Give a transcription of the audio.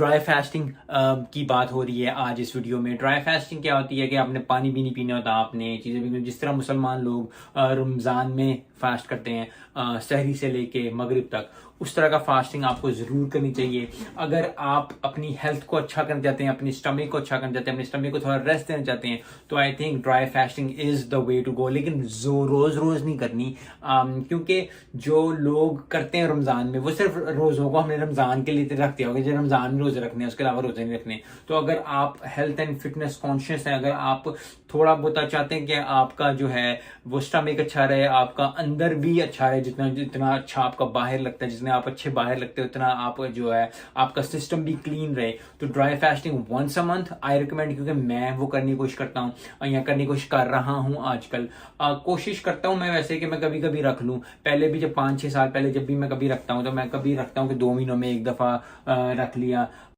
Dry fasting की बात हो रही है आज इस वीडियो में। ड्राई फास्टिंग क्या होती है कि आपने पानी भी नहीं पीना होता, आपने चीज़ें भी, जिस तरह मुसलमान लोग रमज़ान में फास्ट करते हैं सहरी से लेके मगरिब तक, उस तरह का फास्टिंग आपको ज़रूर करनी चाहिए। अगर आप अपनी हेल्थ को अच्छा करना चाहते हैं, अपनी स्टमक को अच्छा करना चाहते हैं, अपनी स्टमक को थोड़ा रेस्ट देना चाहते हैं, तो I think dry fasting is the way to go. लेकिन रोज़ रोज़ नहीं करनी, क्योंकि जो लोग करते हैं रमज़ान में, वो सिर्फ रोज़ों को हमने रमज़ान के लिए रख दिया होगा, जो रमज़ान में रोज़े रखने हैं, उसके अलावा रोज़े नहीं रखने। तो अगर आप हेल्थ एंड फिटनेस कॉन्शियस हैं, अगर आप थोड़ा बहुत चाहते हैं कि आपका जो है वो स्टमक अच्छा रहे, आपका अंदर भी अच्छा रहे, जितना जितना अच्छा आपका बाहर लगता है, जितने आप अच्छे बाहर लगते हो, उतना आप जो है आपका सिस्टम भी क्लीन रहे, तो dry fasting once a month I recommend. क्योंकि मैं वो करने की कोशिश करता हूँ या करने की कोशिश कर रहा हूँ आजकल। कोशिश करता हूँ मैं वैसे कि मैं कभी कभी रख लूँ। पहले भी जब 5-6 साल पहले जब भी मैं कभी रखता हूँ, तो मैं कभी रखता हूँ कि 2 महीनों में एक दफ़ा रख लिया।